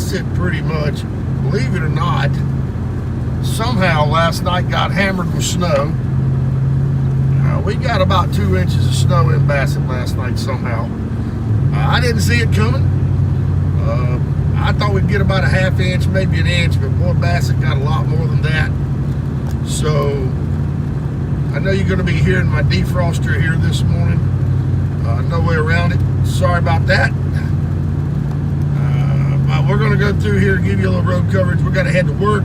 Bassett pretty much, believe it or not, somehow last night got hammered with snow. We got about 2 inches of snow in Bassett last night somehow. I didn't see it coming. I thought we'd get about a ½ inch, maybe an inch, but boy, Bassett got a lot more than that. So I know you're going to be hearing my defroster here this morning. No way around it. Sorry about that. We're going to go through here and give you a little road coverage. We're going to head to work.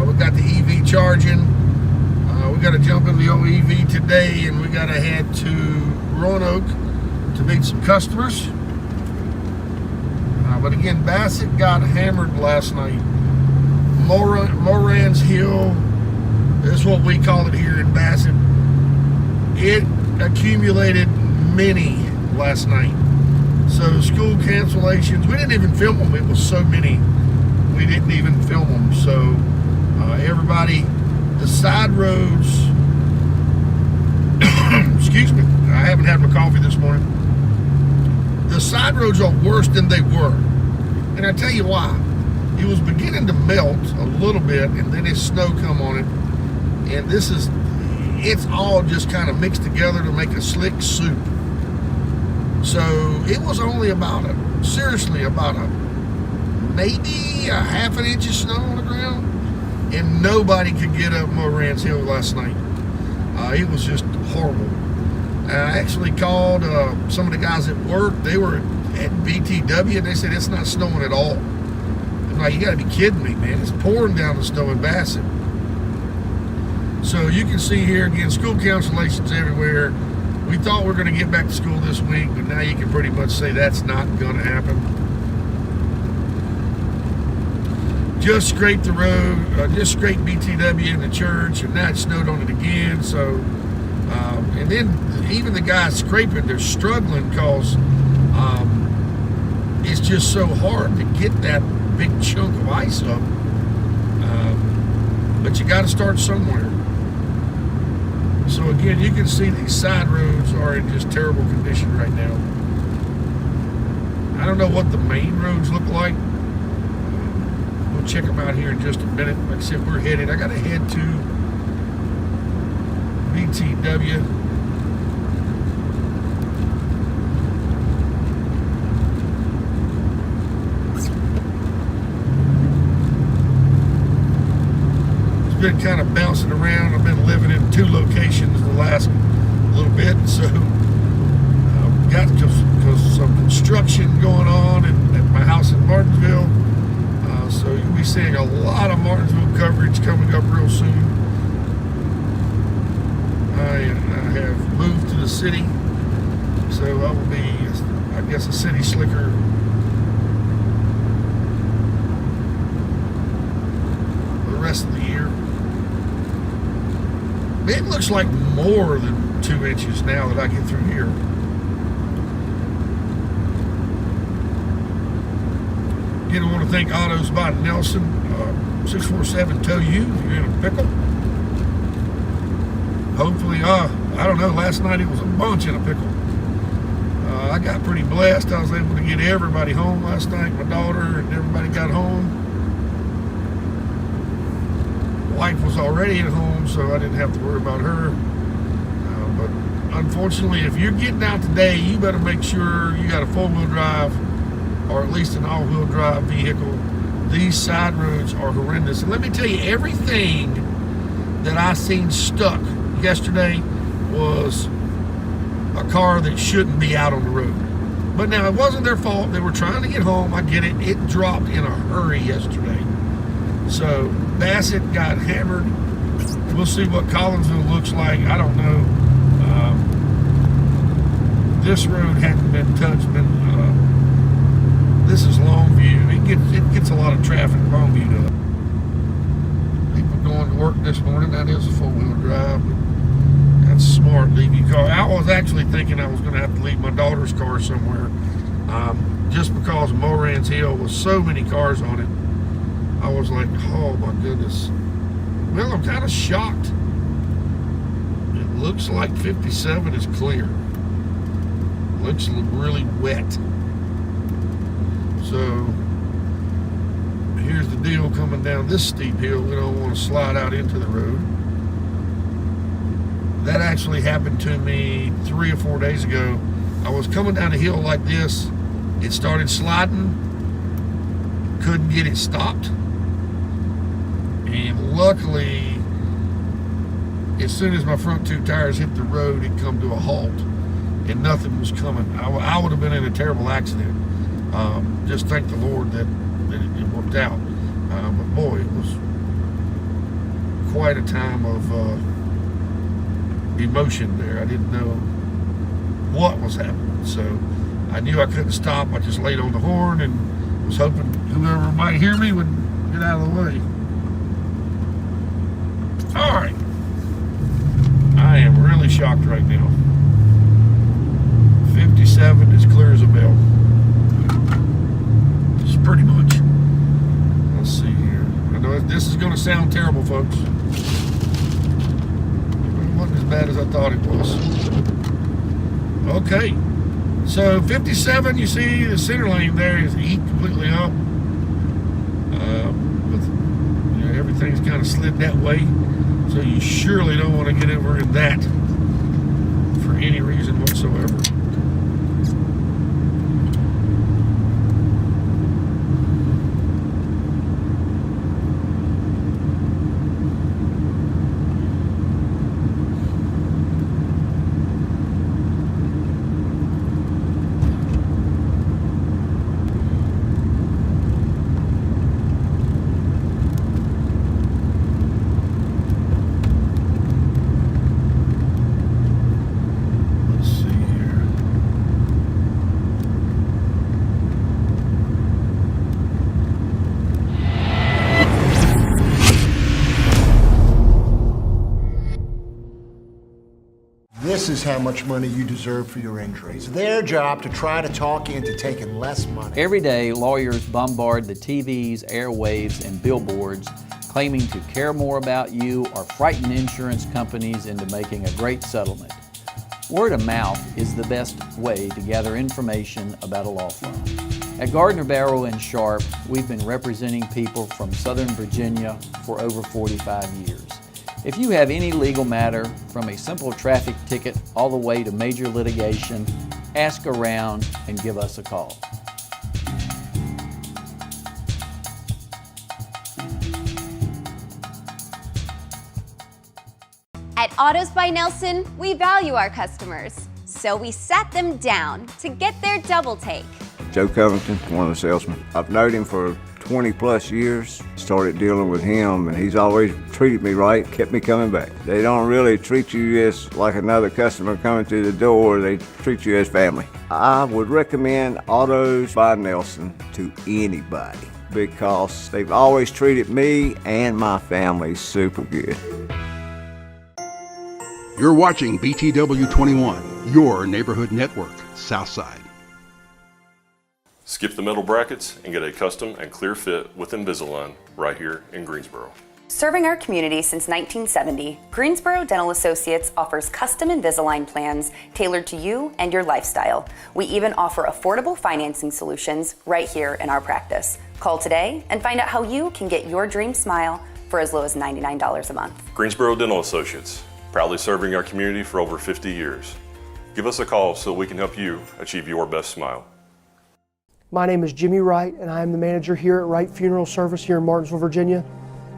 We got the EV charging. We got to jump in the old EV today, and we got to head to Roanoke to meet some customers. But again, Bassett got hammered last night. Moran's Hill, that's what we call it here in Bassett. It accumulated many last night. So school cancellations, we didn't even film them. It was so many, we didn't even film them. So everybody, the side roads, excuse me, I haven't had my coffee this morning. The side roads are worse than they were. And I tell you why. It was beginning to melt a little bit, and then it's snow come on it. And it's all just kind of mixed together to make a slick soup. So it was only seriously about maybe a ½ inch of snow on the ground. And nobody could get up Moran's Hill last night. It was just horrible. I actually called some of the guys at work. They were at BTW, and they said it's not snowing at all. I'm like, you got to be kidding me, man. It's pouring down the snow in Bassett. So you can see here, again, school cancellations everywhere. We thought we were going to get back to school this week, but now you can pretty much say that's not going to happen. Just scraped the road, just scraped BTW in the church, and now it snowed on it again. So, and then even the guys scraping, they're struggling because it's just so hard to get that big chunk of ice up. But you got to start somewhere. So again, you can see these side roads are in just terrible condition right now. I don't know what the main roads look like. We'll check them out here in just a minute. Like I said, we're headed. I got to head to BTW. Been kind of bouncing around. I've been living in 2 locations the last little bit, so got because some construction going on at my house in Martinsville. So you'll be seeing a lot of Martinsville coverage coming up real soon. I have moved to the city, so I will be, I guess, a city slicker for the rest of the year. It looks like more than 2 inches now that I get through here. Again, I want to thank Autos by Nelson, 647 tow you if you're in a pickle. Hopefully, I don't know, last night it was a bunch in a pickle. I got pretty blessed. I was able to get everybody home last night. My daughter and everybody got home. Wife was already at home, so I didn't have to worry about her. But unfortunately, if you're getting out today, you better make sure you got a 4-wheel drive or at least an all-wheel drive vehicle. These side roads are horrendous. And let me tell you, everything that I seen stuck yesterday was a car that shouldn't be out on the road. But now, it wasn't their fault. They were trying to get home. I get it. It dropped in a hurry yesterday. So Bassett got hammered. We'll see what Collinsville looks like. I don't know. This road hadn't been touched. This is Longview. It gets a lot of traffic in Longview though. People going to work this morning. That is a 4-wheel drive. That's smart. Leave your car. I was actually thinking I was going to have to leave my daughter's car somewhere. Just because Moran's Hill was so many cars on it. I was like, oh my goodness. Well, I'm kind of shocked. It looks like 57 is clear. Looks really wet. So here's the deal, coming down this steep hill, we don't want to slide out into the road. That actually happened to me 3 or 4 days ago. I was coming down a hill like this. It started sliding. Couldn't get it stopped. And luckily, as soon as my front 2 tires hit the road, it come to a halt. And nothing was coming. I would have been in a terrible accident. Just thank the Lord that it worked out. But boy, it was quite a time of emotion there. I didn't know what was happening. So I knew I couldn't stop. I just laid on the horn and was hoping whoever might hear me would get out of the way. All right. I am really shocked right now. 57 is clear as a bell. Just pretty much. Let's see here. I know this is going to sound terrible, folks. It wasn't as bad as I thought it was. Okay. So 57, you see the center lane there is eaten completely up. Everything's kind of slid that way. So you surely don't want to get over in that for any reason whatsoever. This is how much money you deserve for your injury. It's their job to try to talk you into taking less money. Every day, lawyers bombard the TVs, airwaves, and billboards claiming to care more about you or frighten insurance companies into making a great settlement. Word of mouth is the best way to gather information about a law firm. At Gardner Barrow & Sharp, we've been representing people from Southern Virginia for over 45 years. If you have any legal matter, from a simple traffic ticket all the way to major litigation, ask around and give us a call. At Autos by Nelson, we value our customers, so we sat them down to get their double take. Joe Covington, one of the salesmen. I've known him for 20 plus years. Started dealing with him and he's always treated me right, kept me coming back. They don't really treat you as like another customer coming through the door, they treat you as family. I would recommend Autos by Nelson to anybody because they've always treated me and my family super good. You're watching BTW 21, your neighborhood network, Southside. Skip the metal brackets and get a custom and clear fit with Invisalign right here in Greensboro. Serving our community since 1970, Greensboro Dental Associates offers custom Invisalign plans tailored to you and your lifestyle. We even offer affordable financing solutions right here in our practice. Call today and find out how you can get your dream smile for as low as $99 a month. Greensboro Dental Associates, proudly serving our community for over 50 years. Give us a call so we can help you achieve your best smile. My name is Jimmy Wright, and I am the manager here at Wright Funeral Service here in Martinsville, Virginia.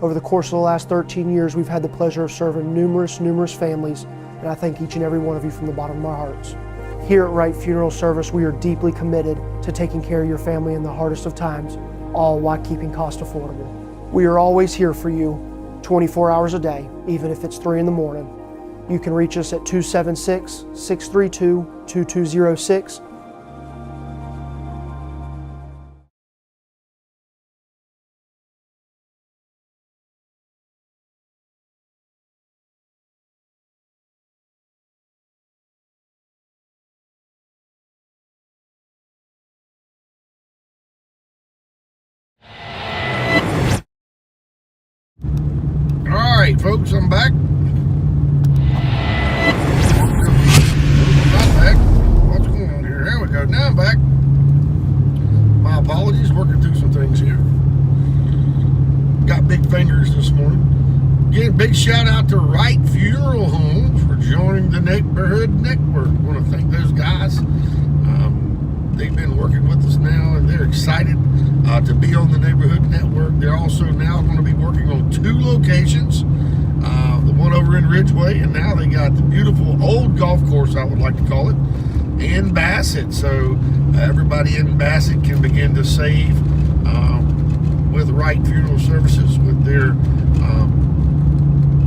Over the course of the last 13 years, we've had the pleasure of serving numerous families, and I thank each and every one of you from the bottom of our hearts. Here at Wright Funeral Service, we are deeply committed to taking care of your family in the hardest of times, all while keeping costs affordable. We are always here for you, 24 hours a day, even if it's 3 in the morning. You can reach us at 276-632-2206. All right, folks, I'm back. I'm back. What's going on here? There we go. Now I'm back. My apologies, working through some things here. big shout out to Wright Funeral Home for joining the Neighborhood Network. I want to thank those guys. They've been working with us now, and they're excited to be on the Neighborhood Network. They're also now going to be working on 2 locations, the one over in Ridgeway, and now they got the beautiful old golf course, I would like to call it, in Bassett. So everybody in Bassett can begin to save with Wright Funeral Services, with their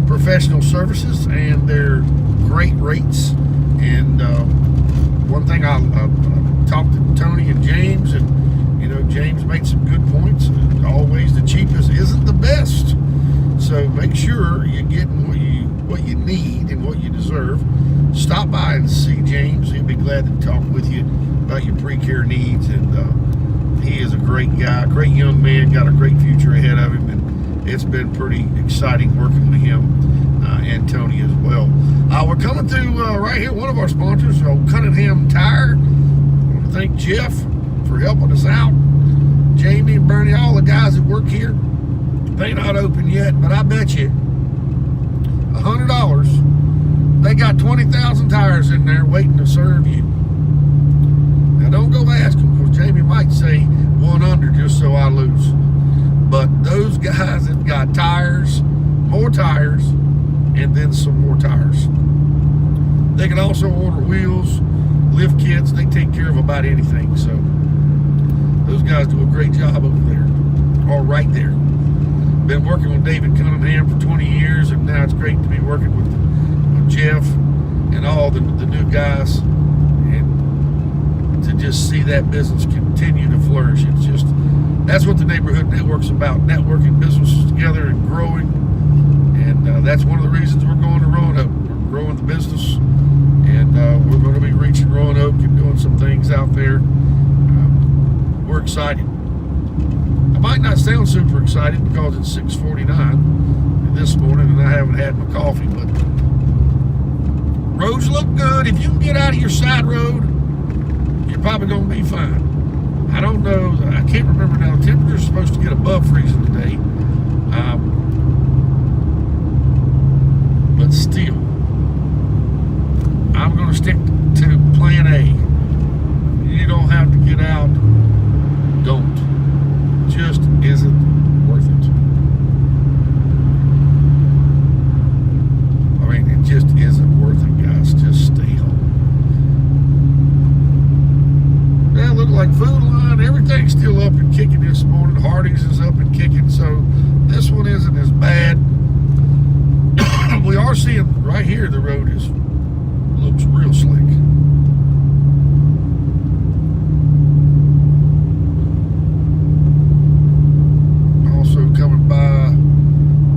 professional services and their great rates. And one thing I talked to Tony and James, and James made some good points. Always the cheapest isn't the best, so make sure you're getting what you need and what you deserve. Stop by and see James. He'll be glad to talk with you about your pre-care needs. And he is a great guy, great young man, got a great future ahead of him, and it's been pretty exciting working with him and Tony as well. We're coming through right here, one of our sponsors, Cunningham Tire. I want to thank Jeff for helping us out. Jamie and Bernie, all the guys that work here. They not open yet, but I bet you $100 they got 20,000 tires in there waiting to serve you. Now don't go ask them, because Jamie might say 100 just so I lose. But those guys have got tires, more tires, and then some more tires. They can also order wheels, lift kits. They take care of about anything. So those guys do a great job over there, or right there. Been working with David Cunningham for 20 years, and now it's great to be working with Jeff and all the new guys, and to just see that business continue to flourish. It's just, that's what the Neighborhood Network's about, networking businesses together and growing. And that's one of the reasons we're going to Roanoke. We're growing the business, and we're going to be reaching Roanoke and doing some things out there. We're excited. I might not sound super excited because it's 6:49 this morning and I haven't had my coffee, but roads look good. If you can get out of your side road, you're probably going to be fine. I don't know, I can't remember now, the temperature's supposed to get above freezing today. But still, I'm going to stick to plan A. You don't have to get out. Don't. Just isn't worth it. I mean, it just isn't worth it, guys. Just stay home. Yeah, look like Food Line. Everything's still up and kicking this morning. Hardee's is up and kicking, so this one isn't as bad. We are seeing right here the road looks real slick. Also coming by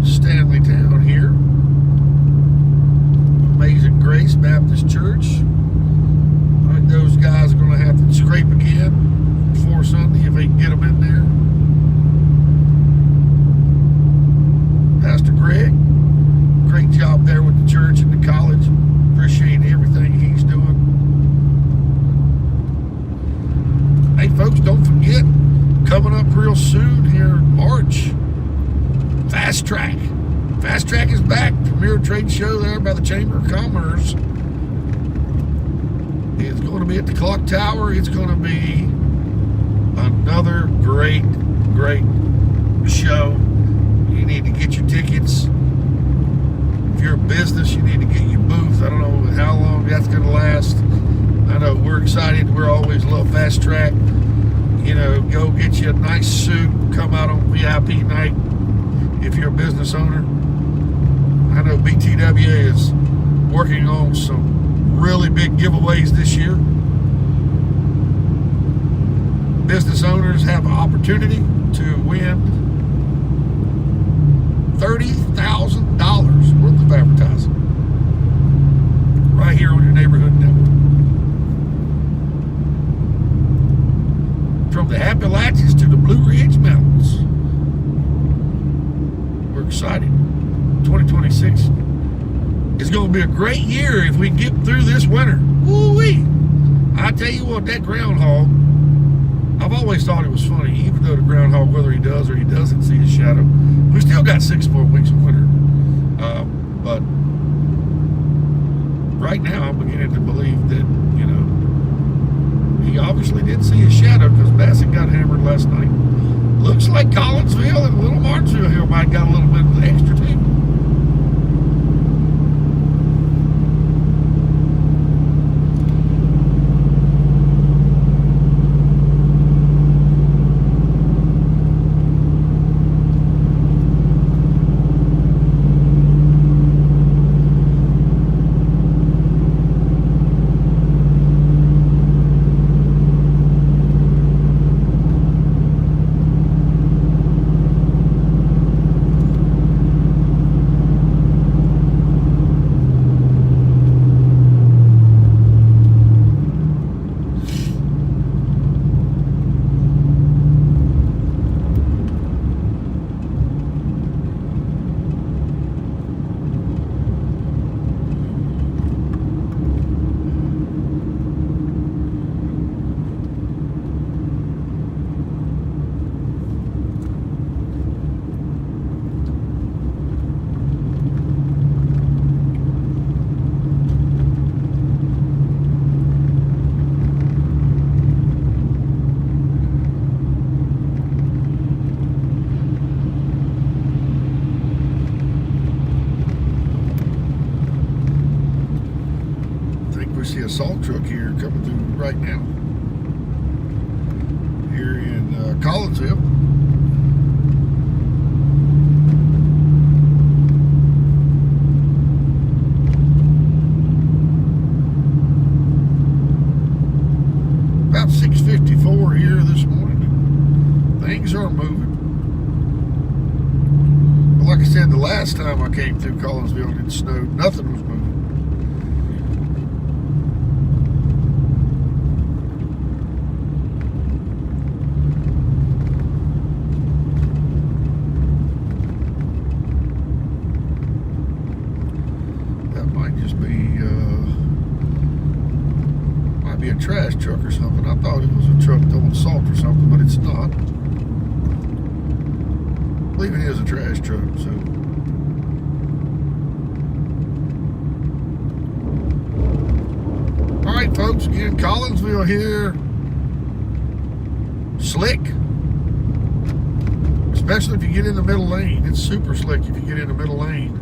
Stanley Town here. Amazing Grace Baptist Church. I think those guys are going to have to scrape again before Sunday if they can get them in there. Pastor Greg, great job there with the church and the college. Appreciate everything he's doing. Hey folks, don't forget, coming up real soon here in March, Fast Track. Fast Track is back. Premier trade show there by the Chamber of Commerce. It's going to be at the Clock Tower. It's going to be another great show. You need to get your tickets. If you're a business, you need to get your booth. I don't know how long that's going to last. I know we're excited. We always love Fast Track. You know, go get you a nice suit, come out on VIP night if you're a business owner. I know BTW is working on some really big giveaways this year. Business owners have an opportunity to win $30,000 worth of advertising right here on your Neighborhood Network. From the Appalachians to the Blue Ridge Mountains. We're excited. 2026 is going to be a great year if we get through this winter. Woo-wee! I tell you what, that groundhog, I've always thought it was funny, even though the groundhog, whether he does or he doesn't see his shadow, we still got 6 more weeks of winter. But right now, I'm beginning to believe that, you know, he obviously did see a shadow because Bassett got hammered last night. Looks like Collinsville and Little Martinsville here might got a little bit of extra too. We see a salt truck here coming through right now. Here in Collinsville. About 6:54 here this morning. Things are moving. But like I said, the last time I came through Collinsville and it snowed, nothing was moving. Be a trash truck or something. I thought it was a truck throwing salt or something, but it's not. I believe it is a trash truck, so. All right, folks, again, Collinsville here. Slick. Especially if you get in the middle lane. It's super slick if you get in the middle lane.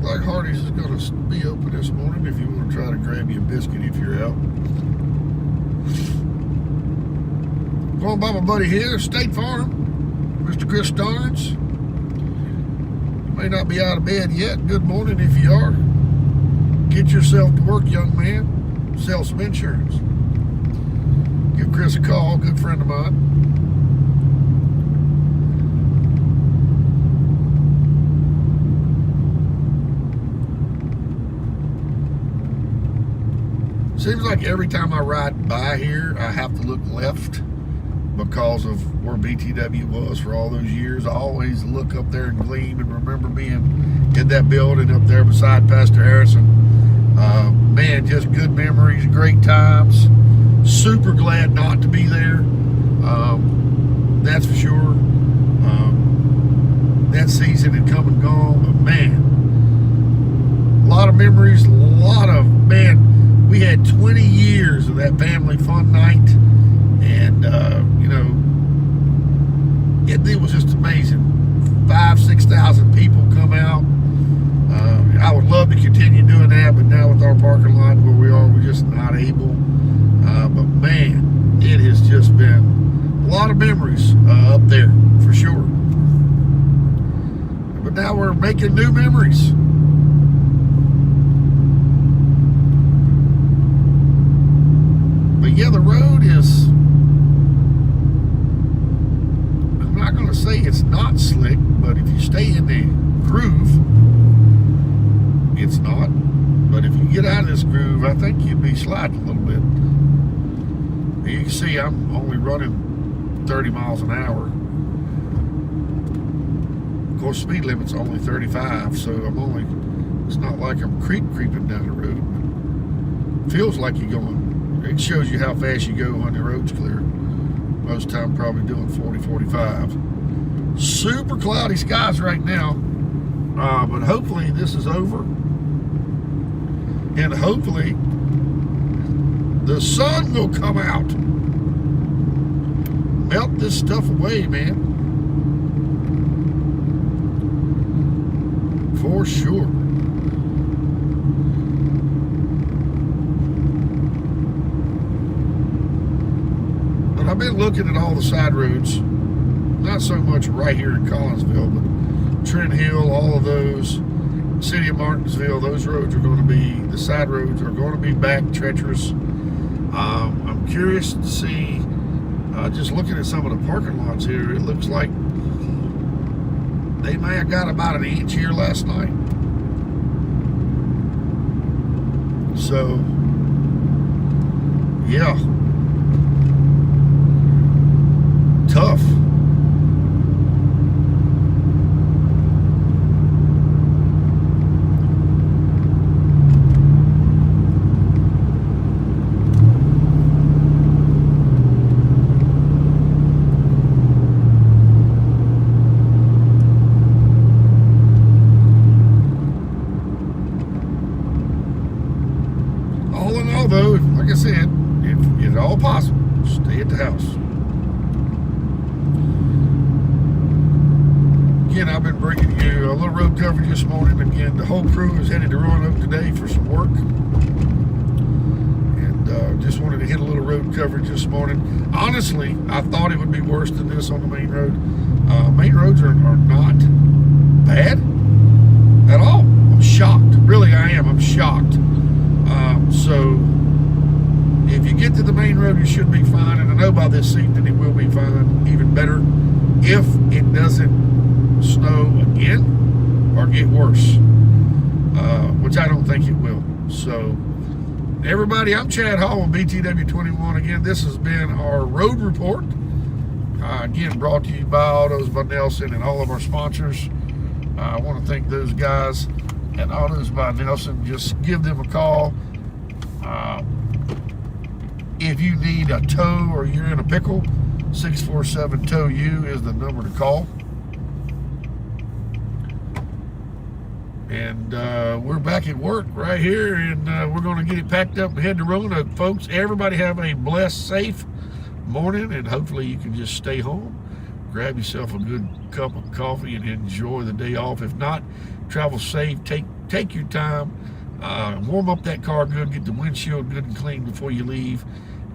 Like Hardee's is going to be open this morning if you want to try to grab you a biscuit if you're out. Going by my buddy here, State Farm, Mr. Chris Starnes. You may not be out of bed yet. Good morning if you are. Get yourself to work, young man. Sell some insurance. Give Chris a call, good friend of mine. Seems like every time I ride by here, I have to look left because of where BTW was for all those years. I always look up there and gleam and remember being in that building up there beside Pastor Harrison. Man, just good memories, great times. Super glad not to be there. That's for sure. That season had come and gone, but man, a lot of memories, we had 20 years of that family fun night, and you know, it was just amazing. 5,000-6,000 people come out. I would love to continue doing that, but now with our parking lot where we are, we're just not able. But man, it has just been a lot of memories up there for sure. But now we're making new memories. But yeah, the road is, I'm not going to say it's not slick, but if you stay in the groove, it's not. this groove, I think you'd be sliding a little bit. You can see I'm only running 30 miles an hour. Of course, speed limit's only 35, so it's not like I'm creeping down the road. But feels like you're going. It shows you how fast you go when the road's clear. Most of the time, probably doing 40, 45. Super cloudy skies right now, but hopefully this is over. And hopefully the sun will come out. Melt this stuff away, man. For sure. But I've been looking at all the side roads. Not so much right here in Collinsville, but Trent Hill, all of those. City of Martinsville, those roads are going to be, the side roads are going to be back treacherous. I'm curious to see, just looking at some of the parking lots here, it looks like they may have got about an inch here last night. So, yeah. Tough. Although, like I said, if at all possible, stay at the house. Again, I've been bringing you a little road coverage this morning. Again, the whole crew is headed to Roanoke today for some work. And just wanted to hit a little road coverage this morning. Honestly, I thought it would be worse than this on the main road. Main roads are not bad at all. I'm shocked. Really, I am. I'm shocked. So if you get to the main road, you should be fine. And I know by this evening it will be fine. Even better if it doesn't snow again or get worse, which I don't think it will. So everybody, I'm Chad Hall with BTW21. Again, this has been our road report. Again, brought to you by Autos by Nelson and all of our sponsors. I want to thank those guys at Autos by Nelson. Just give them a call. If you need a tow or you're in a pickle, 647-TOW-U is the number to call. And we're back at work right here, and we're going to get it packed up and head to Roanoke, folks. Everybody have a blessed, safe morning, and hopefully you can just stay home, grab yourself a good cup of coffee, and enjoy the day off. If not, travel safe. Take your time. Warm up that car good, get the windshield good and clean before you leave,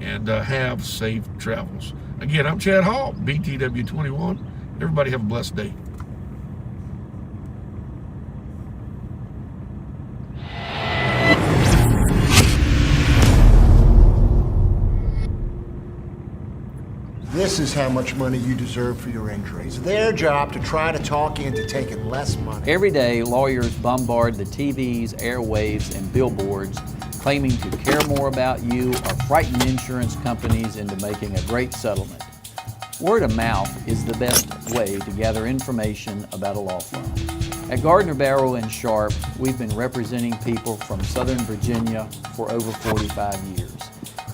and have safe travels. Again, I'm Chad Hall, BTW21. Everybody have a blessed day. This is how much money you deserve for your injuries. Their job to try to talk you into taking less money. Every day, lawyers bombard the TVs, airwaves, and billboards claiming to care more about you or frighten insurance companies into making a great settlement. Word of mouth is the best way to gather information about a law firm. At Gardner Barrow & Sharp, we've been representing people from Southern Virginia for over 45 years.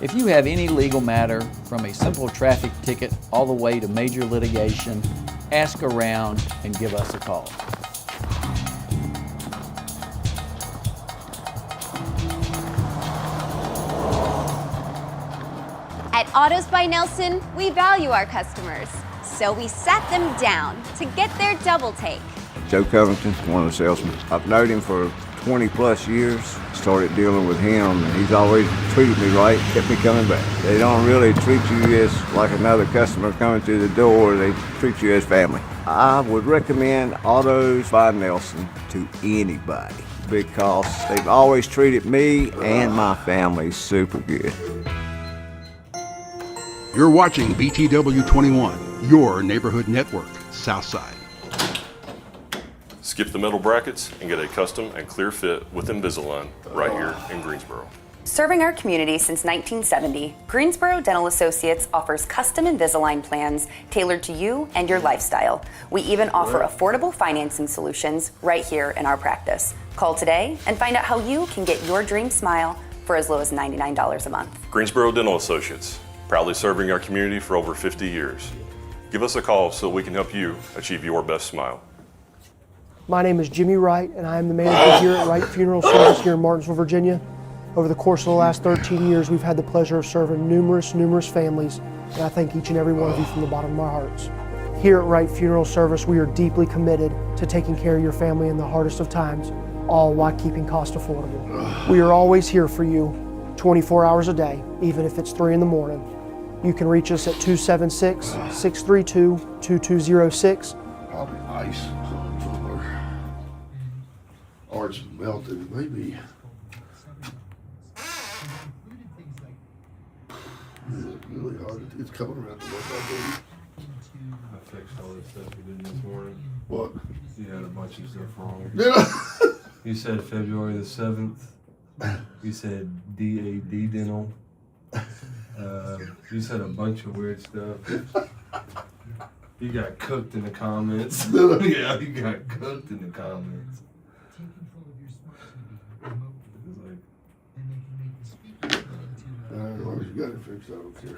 If you have any legal matter, from a simple traffic ticket all the way to major litigation, ask around and give us a call. At Autos by Nelson, we value our customers, so we sat them down to get their double take. Joe Covington, one of the salesmen. I've known him for 20 plus years. Started dealing with him, and he's always treated me right, kept me coming back. They don't really treat you as like another customer coming through the door. They treat you as family. I would recommend Autos by Nelson to anybody because they've always treated me and my family super good. You're watching BTW21, your neighborhood network, Southside. Skip the metal brackets and get a custom and clear fit with Invisalign right here in Greensboro. Serving our community since 1970, Greensboro Dental Associates offers custom Invisalign plans tailored to you and your lifestyle. We even offer affordable financing solutions right here in our practice. Call today and find out how you can get your dream smile for as low as $99 a month. Greensboro Dental Associates, proudly serving our community for over 50 years. Give us a call so we can help you achieve your best smile. My name is Jimmy Wright, and I am the manager here at Wright Funeral Service here in Martinsville, Virginia. Over the course of the last 13 years, we've had the pleasure of serving numerous families, and I thank each and every one of you from the bottom of our hearts. Here at Wright Funeral Service, we are deeply committed to taking care of your family in the hardest of times, all while keeping costs affordable. We are always here for you, 24 hours a day, even if it's 3 in the morning. You can reach us at 276-632-2206. Probably ice somewhere. Or it's melted, maybe. It's really hard. It's coming around the work I do. I fixed all this stuff you did this morning. What? You had a bunch of stuff wrong. Did I? You said February the 7th. You said DAD dental. You said a bunch of weird stuff. You got cooked in the comments. Yeah, you got cooked in the comments. As long as you got it fixed, I don't care.